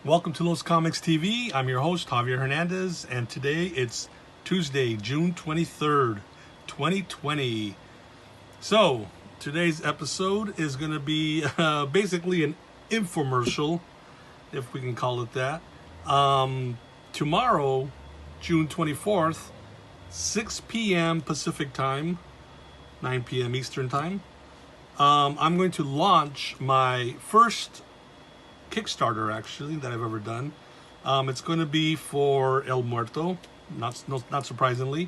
Welcome to Los Comics TV. I'm your host, Javier Hernandez, and today it's Tuesday, June 23rd, 2020. So, today's episode is going to be basically an infomercial, if we can call it that. Tomorrow, June 24th, 6 p.m. Pacific Time, 9 p.m. Eastern Time, I'm going to launch my first Kickstarter, actually, that I've ever done. It's going to be for El Muerto, not surprisingly.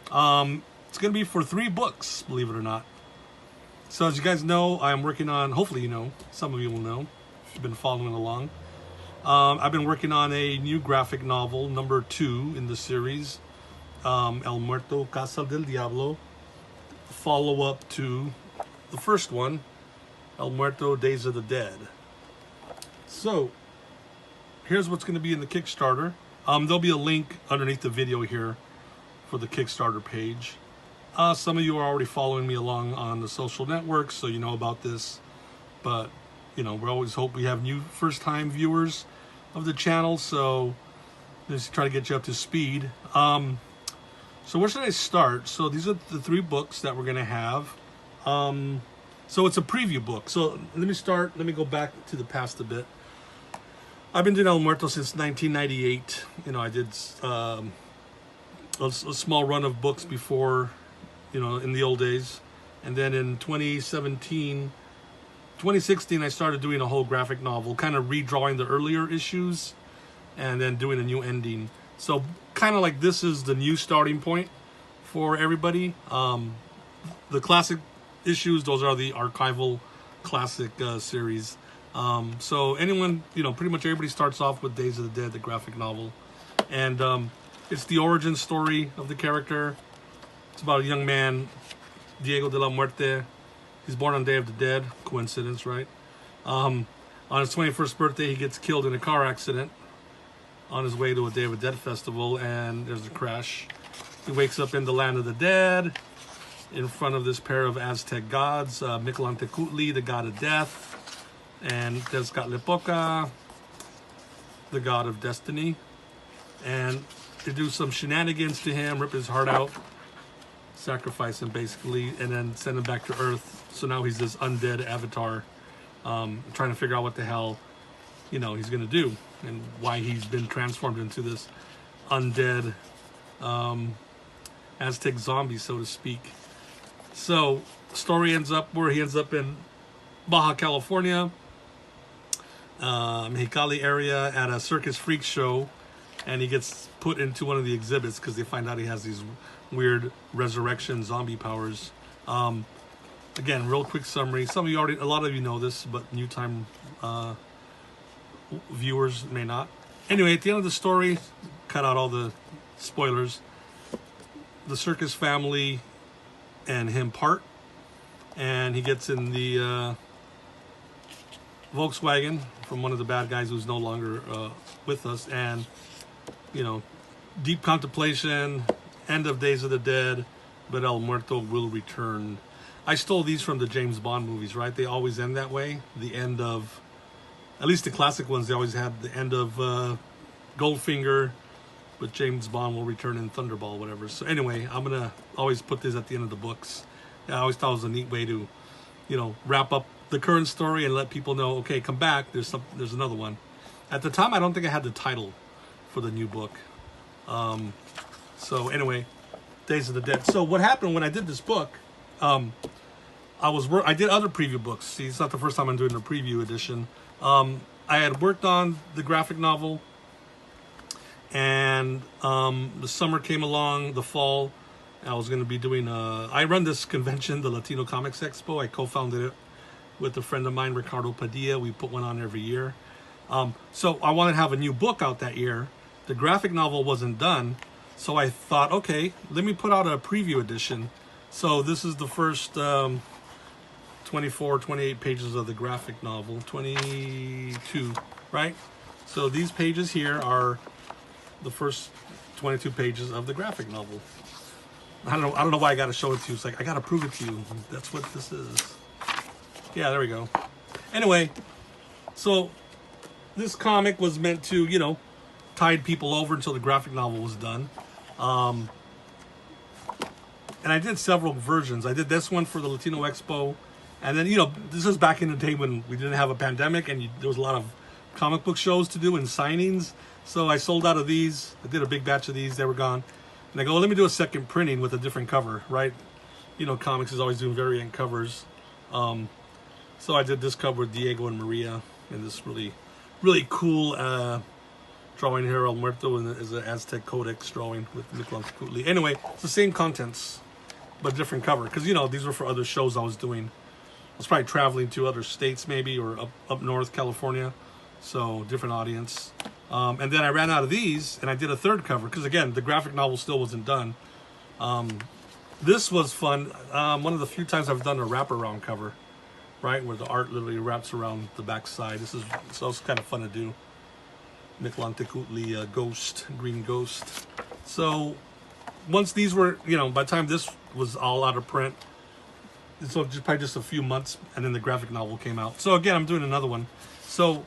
It's going to be for 3 books, believe it or not. So as you guys know, I'm working on, hopefully you know, some of you will know, if you've been following along. I've been working on a new graphic novel, number 2 in the series, El Muerto, Casa del Diablo, follow-up to the first one, El Muerto, Days of the Dead. So, here's what's going to be in the Kickstarter. There'll be a link underneath the video here for the Kickstarter page. Some of you are already following me along on the social networks, so you know about this. But, you know, we always hope we have new first-time viewers of the channel, so let's try to get you up to speed. So where should I start? So these are the 3 books that we're going to have. So it's a preview book. So let me go back to the past a bit. I've been doing El Muerto since 1998. You know, I did a small run of books before, you know, in the old days. And then in 2016, I started doing a whole graphic novel, kind of redrawing the earlier issues and then doing a new ending. So kind of like this is the new starting point for everybody. The classic issues, those are the archival classic series. So anyone, you know, pretty much everybody starts off with Days of the Dead, the graphic novel. And it's the origin story of the character. It's about a young man, Diego de la Muerte. He's born on Day of the Dead. Coincidence, right? On his 21st birthday, he gets killed in a car accident on his way to a Day of the Dead festival, and there's a crash. He wakes up in the land of the dead, in front of this pair of Aztec gods, Mictlantecutli, the god of death, and Tezcatlipoca, the god of destiny. And they do some shenanigans to him, rip his heart out, sacrifice him basically, and then send him back to Earth. So now he's this undead avatar, trying to figure out what the hell, you know, he's gonna do, and why he's been transformed into this undead Aztec zombie, so to speak. So, story ends up where he ends up in Baja California, Mexicali area, at a circus freak show, and he gets put into one of the exhibits because they find out he has these weird resurrection zombie powers. Again, real quick summary. Some of you already, a lot of you know this, but new time viewers may not. Anyway, at the end of the story, cut out all the spoilers. The circus family and him part, and he gets in the Volkswagen from one of the bad guys who's no longer with us, and, you know, deep contemplation, end of Days of the Dead, but El Muerto will return. I stole these from the James Bond movies, right? They always end that way. The end of, at least the classic ones, they always had the end of Goldfinger, but James Bond will return in Thunderball, whatever. So anyway, I'm going to always put this at the end of the books. I always thought it was a neat way to, you know, wrap up the current story and let people know, okay, come back, there's another one. At the time, I don't think I had the title for the new book. So anyway, Days of the Dead. So what happened when I did this book, I did other preview books. See, it's not the first time I'm doing a preview edition. I had worked on the graphic novel, and the summer came along, the fall, I was going to be doing I run this convention, the Latino Comics Expo. I co-founded it with a friend of mine, Ricardo Padilla. We put one on every year. So I wanted to have a new book out that year. The graphic novel wasn't done, so I thought, okay, let me put out a preview edition. So this is the first 24, 28 pages of the graphic novel, 22, right? So these pages here are the first 22 pages of the graphic novel. I don't know why I got to show it to you. It's like, I got to prove it to you. That's what this is. Yeah, there we go. Anyway, so this comic was meant to, you know, tide people over until the graphic novel was done. And I did several versions. I did this one for the Latino Expo. And then, you know, this was back in the day when we didn't have a pandemic and there was a lot of comic book shows to do and signings. So I sold out of these. I did a big batch of these. They were gone. And I go, well, let me do a second printing with a different cover, right? You know, comics is always doing variant covers. So I did this cover with Diego and Maria and this really, really cool drawing here. El Muerto is an Aztec Codex drawing with Michelangelo. Anyway, it's the same contents, but different cover. Because, you know, these were for other shows I was doing. I was probably traveling to other states maybe, or up north, California. So, different audience. And then I ran out of these, and I did a third cover. Because, again, the graphic novel still wasn't done. This was fun. One of the few times I've done a wraparound cover. Right? Where the art literally wraps around the back side. So it's kind of fun to do. Michelangelo Ghost, Green Ghost. So, once these were, you know, by the time this was all out of print, so probably just a few months, and then the graphic novel came out. So again, I'm doing another one. So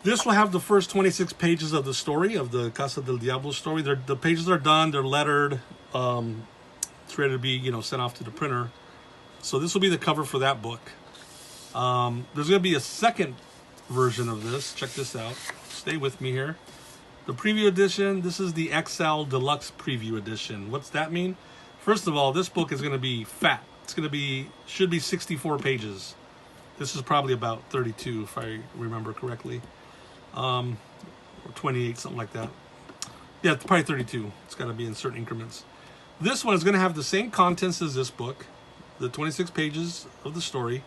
this will have the first 26 pages of the story, of the Casa del Diablo story. The pages are done, they're lettered. It's ready to be, you know, sent off to the printer. So this will be the cover for that book. There's going to be a second version of this. Check this out. Stay with me here. The preview edition, this is the XL Deluxe Preview edition. What's that mean? First of all, this book is going to be fat. It's going to be, should be 64 pages. This is probably about 32, if I remember correctly. Or 28, something like that. Yeah, it's probably 32. It's got to be in certain increments. This one is going to have the same contents as this book, the 26 pages of the story,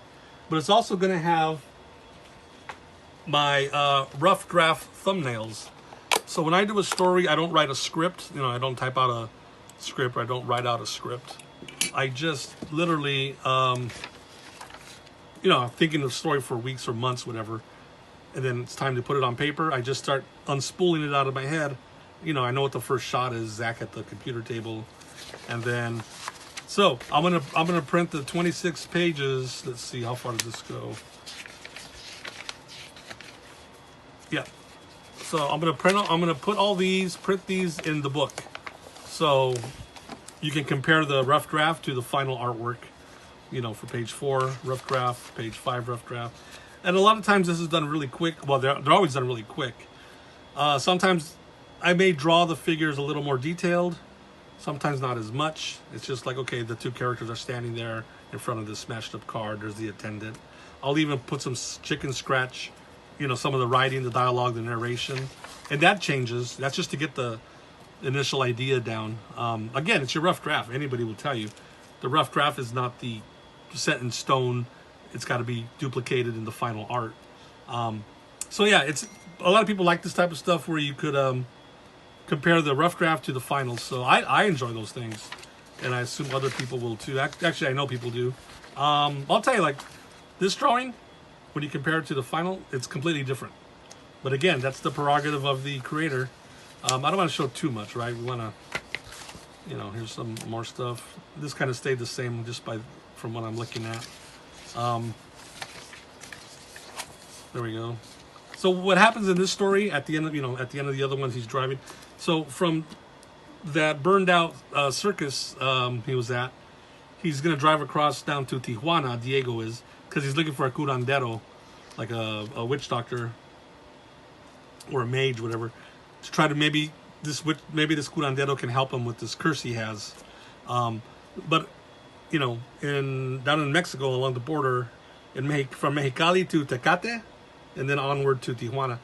but it's also going to have my rough draft thumbnails. So when I do a story, I don't write a script. You know, I don't type out a script, or I don't write out a script. I just literally, you know, I'm thinking of the story for weeks or months, whatever, and then it's time to put it on paper. I just start unspooling it out of my head. You know, I know what the first shot is, Zach at the computer table, and then, so I'm gonna print the 26 pages. Let's see, how far does this go? Yeah. So I'm gonna print these in the book. So you can compare the rough draft to the final artwork, you know, for page 4, rough draft, page 5, rough draft. And a lot of times this is done really quick. Well, they're always done really quick. Sometimes I may draw the figures a little more detailed, sometimes not as much. It's just like, okay, the two characters are standing there in front of this smashed up car. There's the attendant. I'll even put some chicken scratch, you know, some of the writing, the dialogue, the narration. And that changes. That's just to get the initial idea down. Again, it's your rough draft. Anybody will tell you. The rough draft is not the set in stone. It's got to be duplicated in the final art. So yeah, it's a lot of people like this type of stuff where you could compare the rough draft to the final. So I enjoy those things, and I assume other people will too. Actually, I know people do. I'll tell you, like this drawing, when you compare it to the final, it's completely different. But again, that's the prerogative of the creator. I don't want to show too much, right? We want to, you know, here's some more stuff. This kind of stayed the same just from what I'm looking at. There we go. So what happens in this story at the end of, at the end of the other ones he's driving. So from that burned out circus he was at, he's going to drive across down to Tijuana, Diego is, because he's looking for a curandero, like a witch doctor or a mage, whatever, to try to maybe this curandero can help him with this curse he has. But you know, down in Mexico along the border, from Mexicali to Tecate, and then onward to Tijuana,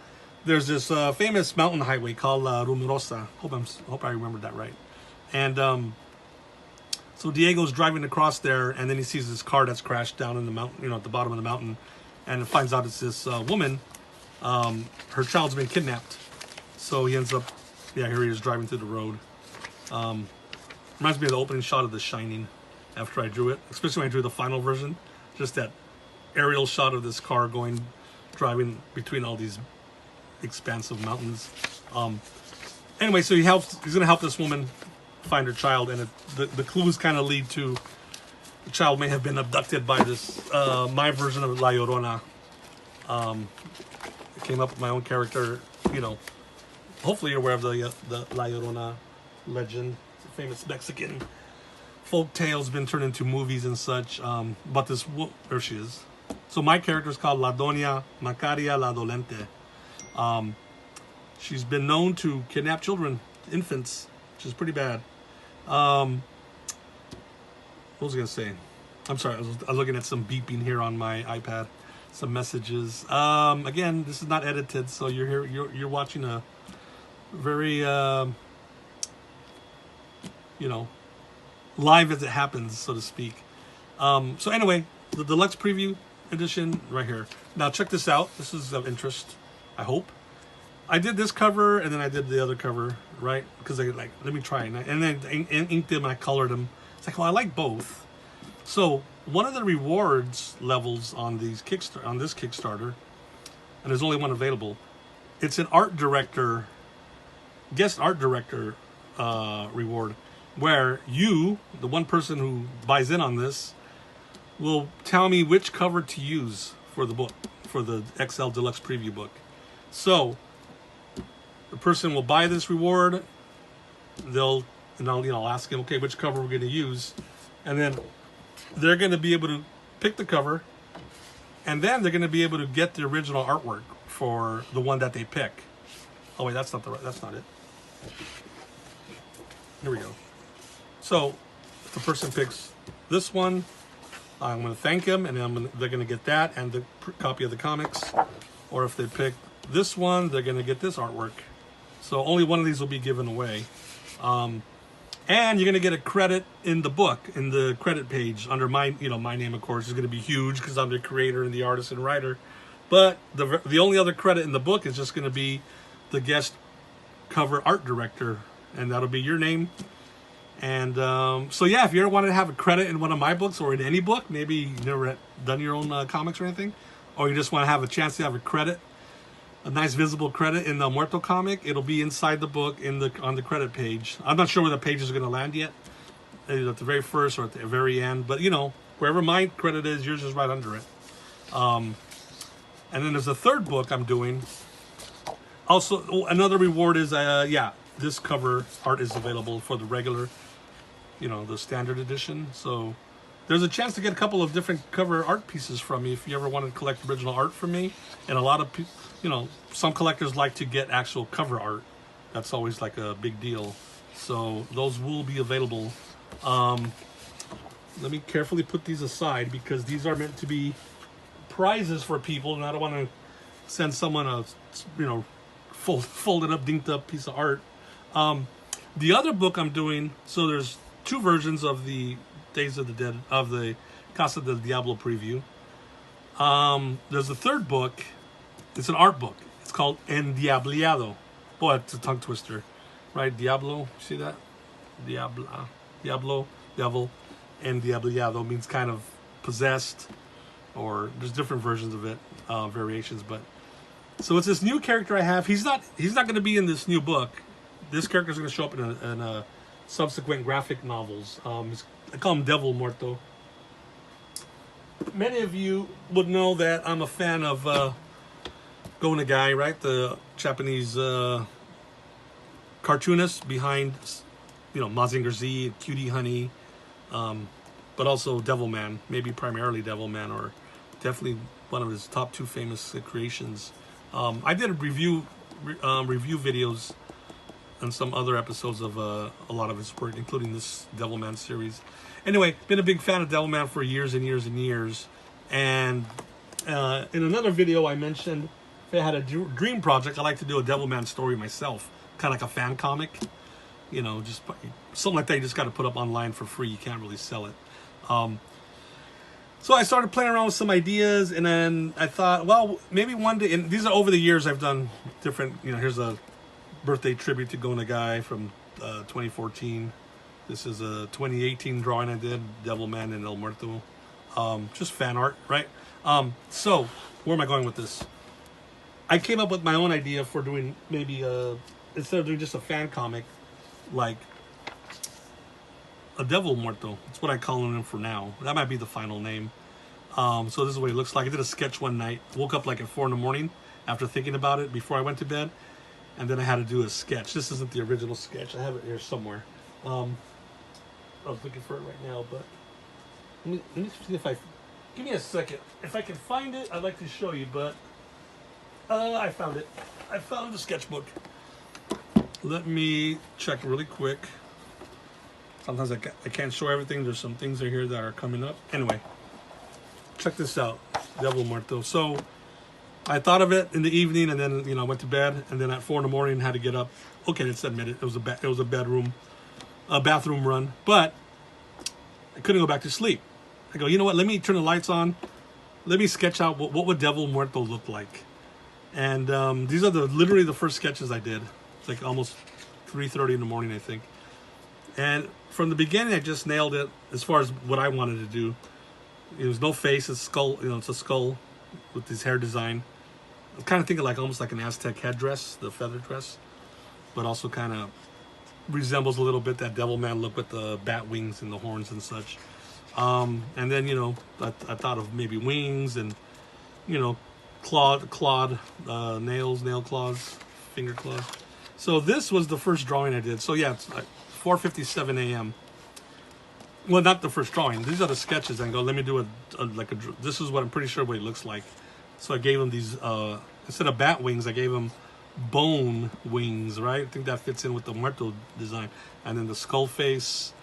there's this famous mountain highway called La Rumorosa. Hope I remembered that right. And so Diego's driving across there, and then he sees this car that's crashed down in the mountain, at the bottom of the mountain, and finds out it's this woman. Her child's been kidnapped. So he ends up, here he is driving through the road. Reminds me of the opening shot of The Shining after I drew it, especially when I drew the final version. Just that aerial shot of this car driving between all these expansive mountains. Anyway, so he's going to help this woman find her child, and the clues kind of lead to the child may have been abducted by this, my version of La Llorona. I came up with my own character. You know, hopefully you're aware of the La Llorona legend. It's a famous Mexican folk tale's been turned into movies and such. But this, there she is. So my character is called La Doña Macaria La Dolente. She's been known to kidnap children, infants, which is pretty bad. What was I gonna say? I'm sorry, I was looking at some beeping here on my iPad, some messages. Again, this is not edited, so you're watching a very you know, live as it happens, so to speak. So anyway, the deluxe preview edition right here. Now check this out. This is of interest, I hope. I did this cover and then I did the other cover, right? Because I like, let me try it. And then inked them and I colored them. It's like, well, I like both. So one of the rewards levels on this Kickstarter, and there's only one available. It's an art director, guest art director reward, where you, the one person who buys in on this, will tell me which cover to use for the book, for the XL Deluxe Preview book. So the person will buy this reward. I'll ask them, okay, which cover we're going to use, and then they're going to be able to pick the cover, and then they're going to be able to get the original artwork for the one that they pick. Oh wait, that's not it. Here we go. So if the person picks this one, I'm going to thank them, and then they're going to get that and the copy of the comics. Or if they pick this one, they're going to get this artwork. So only one of these will be given away. And you're going to get a credit in the book, in the credit page under my name, of course, is going to be huge because I'm the creator and the artist and writer. But the only other credit in the book is just going to be the guest cover art director, and that'll be your name. And so yeah, if you ever wanted to have a credit in one of my books or in any book, maybe you've never done your own comics or anything, or you just want to have a chance to have a credit, a nice visible credit in the Muerto comic, it'll be inside the book on the credit page. I'm not sure where the page is going to land yet, either at the very first or at the very end, but wherever my credit is, yours is right under it. And then there's a third book I'm doing. Also, another reward is this cover art is available for the regular, the standard edition. So there's a chance to get a couple of different cover art pieces from me if you ever want to collect original art from me. And a lot of people, some collectors like to get actual cover art. That's always like a big deal. So those will be available. Let me carefully put these aside because these are meant to be prizes for people, and I don't want to send someone a folded up, dinked up piece of art. The other book I'm doing, so there's two versions of the Days of the Dead, of the Casa del Diablo preview. There's a third book. It's an art book. It's called Endiabliado. Boy, it's a tongue twister, right? Diablo, see that? Diablo, devil, Endiabliado means kind of possessed, or there's different versions of it, variations. But so it's this new character I have. He's not going to be in this new book. This character is going to show up in a subsequent graphic novels. I call him Devil Muerto. Many of you would know that I'm a fan of Go Nagai, right? The Japanese cartoonist behind, Mazinger Z, Cutie Honey, but also Devilman, maybe primarily Devilman, or definitely one of his top two famous creations. I did review videos and some other episodes of a lot of his work, including this Devilman series. Anyway, been a big fan of Devilman for years and years and years. And in another video I mentioned, if I had a dream project, I like to do a Devilman story myself, kind of like a fan comic. Just something like that you just got to put up online for free. You can't really sell it. So I started playing around with some ideas, and then I thought, well, maybe one day, and these are over the years I've done different, here's a birthday tribute to Go Nagai from 2014. This is a 2018 drawing I did, Devilman and El Muerto. Just fan art, right? So where am I going with this? I came up with my own idea for doing maybe instead of doing just a fan comic, like a Devil Muerto. That's what I call him for now. That might be the final name. So this is what it looks like. I did a sketch one night. Woke up like at 4 in the morning after thinking about it before I went to bed, and then I had to do a sketch. This isn't the original sketch. I have it here somewhere. I was looking for it right now, but let me see if I. Give me a second. If I can find it, I'd like to show you, but I found it. I found the sketchbook. Let me check really quick. Sometimes I can't show everything. There's some things in here that are coming up. Anyway, check this out. Devil Muerto. So I thought of it in the evening, and then I went to bed, and then at 4 in the morning had to get up. Okay, let's admit it. It was a bathroom run, but I couldn't go back to sleep. I go, you know what? Let me turn the lights on. Let me sketch out what would Devil Muerto look like. And these are literally the first sketches I did. It's like almost 3:30 in the morning, I think. And from the beginning, I just nailed it as far as what I wanted to do. It was no face, it's skull. It's a skull with this hair design. I'm kind of thinking like almost like an Aztec headdress, the feather dress, but also kind of resembles a little bit that devil man look with the bat wings and the horns and such. And then I thought of maybe wings and clawed nails, nail claws, finger claws. So this was the first drawing I did. So yeah, it's 4:57 a.m. Well, not the first drawing. These are the sketches. And go, let me do this is what I'm pretty sure what it looks like. So I gave him these, instead of bat wings, I gave him bone wings, right? I think that fits in with the Muerto design. And then the skull face.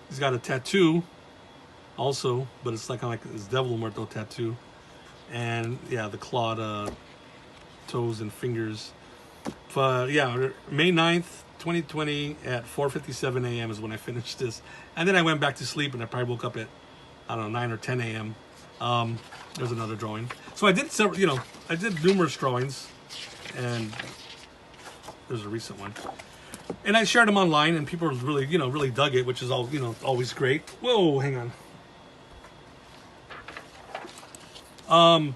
He's got a tattoo also, but it's like this Devil Muerto tattoo. And yeah, the clawed toes and fingers. But yeah, May 9th, 2020 at 4:57 a.m. is when I finished this. And then I went back to sleep, and I probably woke up at, I don't know, 9 or 10 a.m. There's another drawing. So I did several, I did numerous drawings, and there's a recent one. And I shared them online, and people really, really dug it, which is all, always great. Whoa, hang on.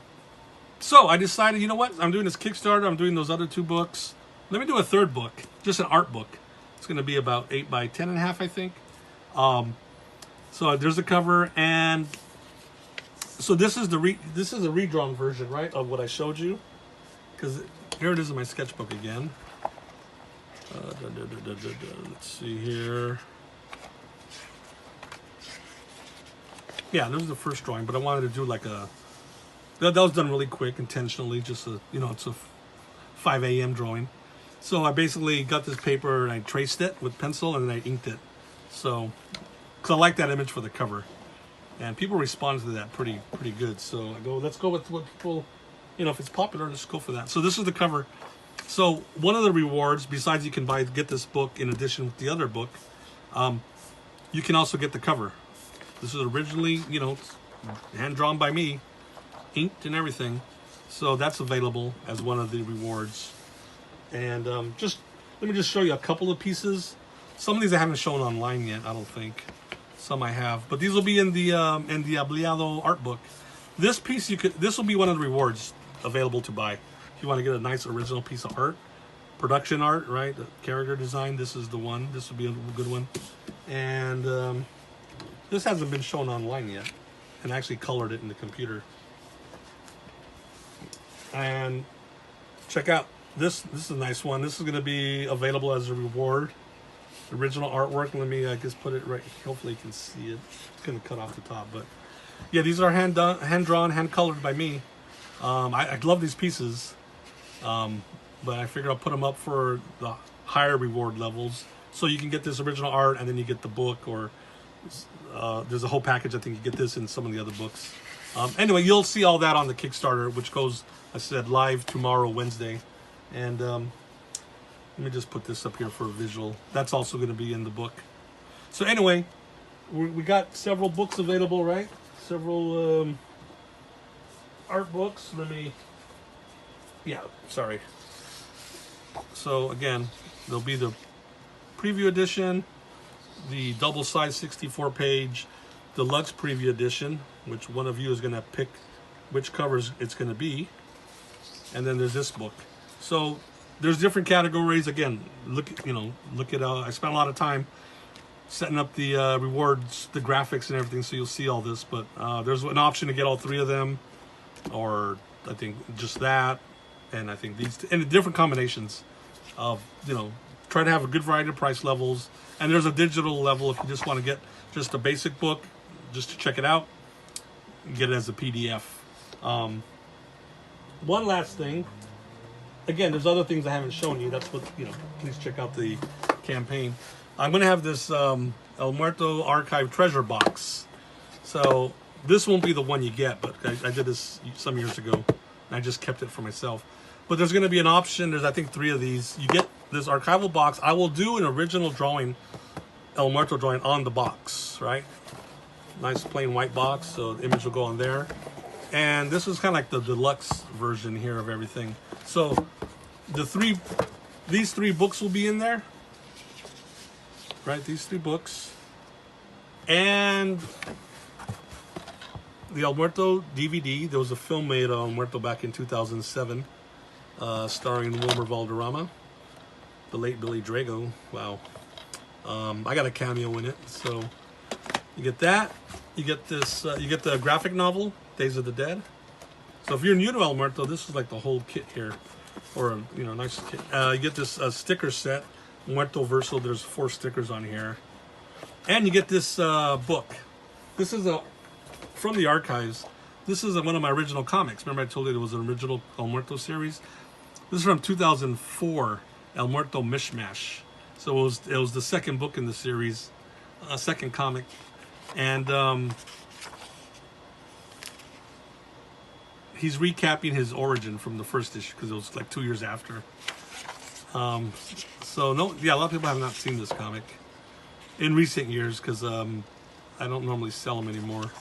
So I decided, you know what? I'm doing this Kickstarter. I'm doing those other 2 books. Let me do a 3rd book, just an art book. It's going to be about 8 by 10.5, I think. So there's the cover, and so this is a redrawn version, right, of what I showed you. Because here it is in my sketchbook again. Let's see here. Yeah, this was the first drawing, but I wanted to do like that was done really quick, intentionally, just it's a 5 a.m. drawing. So I basically got this paper and I traced it with pencil and then I inked it. So, because I like that image for the cover, and people responded to that pretty good. So I go, let's go with what people, if it's popular, let's go for that. So this is the cover. So one of the rewards, besides you can get this book in addition with the other book, you can also get the cover. This is originally, hand drawn by me, inked and everything. So that's available as one of the rewards. And let me just show you a couple of pieces. Some of these I haven't shown online yet, I don't think. Some I have, but these will be in the Diableado art book. This piece this will be one of the rewards available to buy. If you want to get a nice original piece of art, production art, right? The character design. This is the one. This would be a good one. And this hasn't been shown online yet, and I actually colored it in the computer. And check out this. This is a nice one. This is going to be available as a reward. Original artwork. Let me put it right. Hopefully you can see it. It's going to cut off the top, but yeah, these are hand drawn, hand colored by me. I love these pieces, but I figured I'll put them up for the higher reward levels, so you can get this original art and then you get the book, or there's a whole package. I think you get this in some of the other books. Anyway, you'll see all that on the Kickstarter, which goes, I said, live tomorrow, Wednesday. And let me just put this up here for a visual. That's also going to be in the book. So anyway, we got several books available, right? Several art books. Sorry. So again, there'll be the preview edition, the double-sized 64-page Deluxe Preview edition, which one of you is going to pick which covers it's going to be. And then there's this book. So there's different categories. Again, look at I spent a lot of time setting up the rewards, the graphics and everything, so you'll see all this. But there's an option to get all 3 of them, or I think just that, and I think these, and different combinations of, try to have a good variety of price levels. And there's a digital level if you just want to get just a basic book, just to check it out, get it as a PDF. One last thing. Again, there's other things I haven't shown you. That's what, please check out the campaign. I'm going to have this El Muerto Archive treasure box. So this won't be the one you get, but I did this some years ago, and I just kept it for myself. But there's going to be an option. There's, I think, 3 of these. You get this archival box. I will do an original drawing, El Muerto drawing on the box, right? Nice plain white box, so the image will go on there. And this is kind of like the deluxe version here of everything. So these 3 books will be in there, right? These 3 books, and the El Muerto DVD. There was a film made on El Muerto back in 2007, starring Wilmer Valderrama, the late Billy Drago. Wow. I got a cameo in it. So you get that. You get this. You get the graphic novel, Days of the Dead. So if you're new to El Muerto, this is like the whole kit here, or nice kit. You get this sticker set, Muerto Verso. There's 4 stickers on here, and you get this book. This is from the archives. This is one of my original comics. Remember I told you there was an original El Muerto series. This is from 2004, El Muerto Mishmash. So it was the second book in the series, second comic, and he's recapping his origin from the first issue because it was like 2 years after. So a lot of people have not seen this comic in recent years because I don't normally sell them anymore.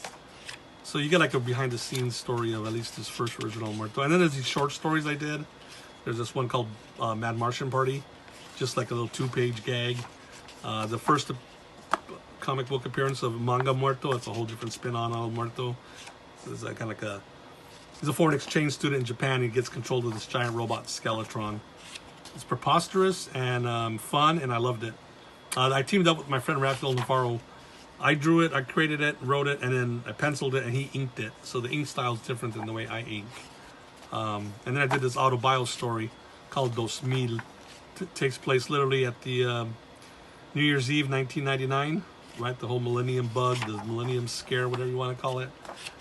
So you get like a behind the scenes story of at least this first original Muerto. And then there's these short stories I did. There's this one called Mad Martian Party, just like a little 2-page gag. The first comic book appearance of Manga Muerto. It's a whole different spin on El Muerto. So it's kind of like he's a foreign exchange student in Japan. He gets control of this giant robot Skeletron. It's preposterous and fun, and I loved it. I teamed up with my friend Rafael Navarro. I drew it, I created it, wrote it, and then I penciled it, and he inked it. So the ink style is different than the way I ink. And then I did this autobio story called Dos Mil. Takes place literally at the New Year's Eve 1999, right? The whole Millennium Bug, the Millennium Scare, whatever you want to call it.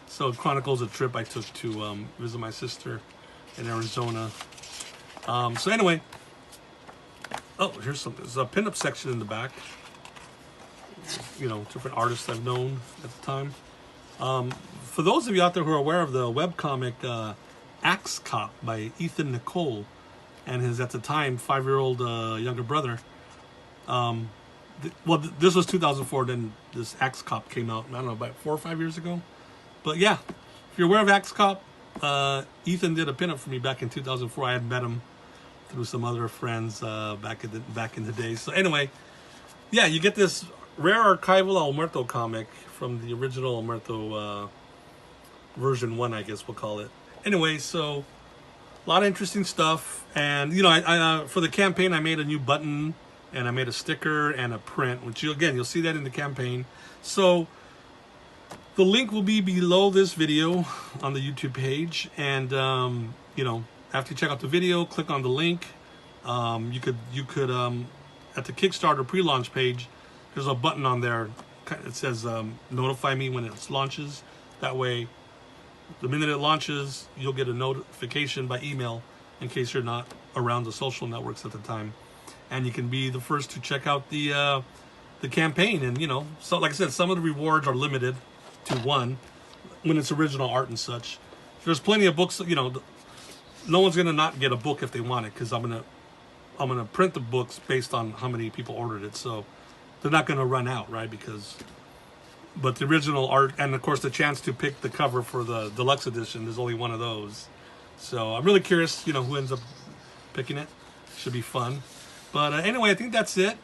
So it chronicles a trip I took to visit my sister in Arizona. So anyway, here's something. There's a pinup section in the back. Different artists I've known at the time. For those of you out there who are aware of the webcomic Axe Cop by Ethan Nicole and his, at the time, 5-year-old younger brother. This was 2004, then this Axe Cop came out, I don't know, about 4 or 5 years ago. But yeah, if you're aware of Axe Cop, Ethan did a pinup for me back in 2004. I had met him through some other friends back in the day. So anyway, yeah, you get this rare archival El Muerto comic from the original El Muerto version 1, I guess we'll call it. Anyway, so a lot of interesting stuff. And I for the campaign, I made a new button, and I made a sticker and a print, which you'll see that in the campaign. So the link will be below this video on the YouTube page, and after you check out the video, click on the link. You could at the Kickstarter pre-launch page, there's a button on there. It says notify me when it launches. That way, the minute it launches, you'll get a notification by email in case you're not around the social networks at the time, and you can be the first to check out the campaign. And so like I said, some of the rewards are limited to 1 when it's original art and such. There's plenty of books. No one's gonna not get a book if they want it, because I'm gonna print the books based on how many people ordered it. So they're not gonna run out, right? But the original art, and of course the chance to pick the cover for the deluxe edition, there's only 1 of those. So I'm really curious, who ends up picking it. Should be fun. But anyway, I think that's it.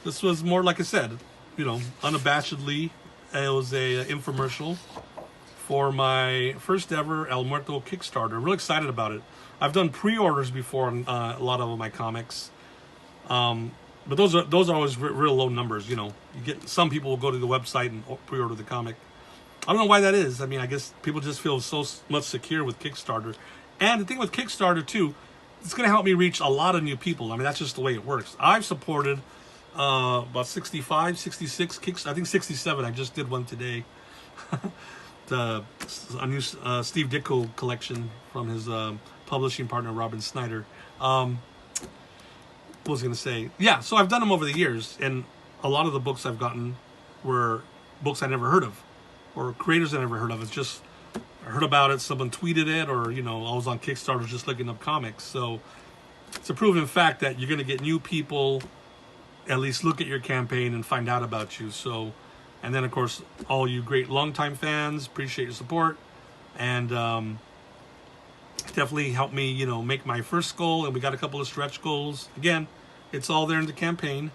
This was more, like I said, unabashedly, it was a infomercial for my first ever El Muerto Kickstarter. I'm really excited about it. I've done pre-orders before on a lot of my comics. but those are always real low numbers. You know, you get some people will go to the website and pre-order the comic. I don't know why that is. I mean, I guess people just feel so much secure with Kickstarter. And the thing with Kickstarter too, it's going to help me reach a lot of new people. I mean, that's just the way it works. I've supported about 65, 66 I think 67. I just did one today. A new Steve Ditko collection from his publishing partner Robin Snyder. What was I going to say? Yeah, so I've done them over the years, and a lot of the books I've gotten were books I never heard of, or creators I never heard of. It's just I heard about it, someone tweeted it, or you know, I was on Kickstarter just looking up comics. So it's a proven fact that you're going to get new people at least look at your campaign and find out about you. So, and then of course, all you great longtime fans, appreciate your support, and definitely help me, you know, make my first goal. And we got a couple of stretch goals. Again, it's all there in the campaign.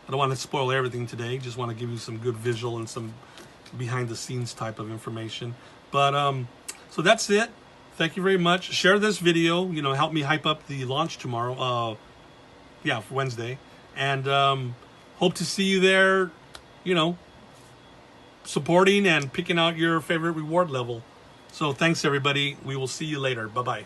I don't want to spoil everything today. Just want to give you some good visual and some behind the scenes type of information. But so that's it. Thank you very much. Share this video. You know, help me hype up the launch tomorrow. Yeah, for Wednesday. And hope to see you there, you know, supporting and picking out your favorite reward level. So thanks, everybody. We will see you later. Bye-bye.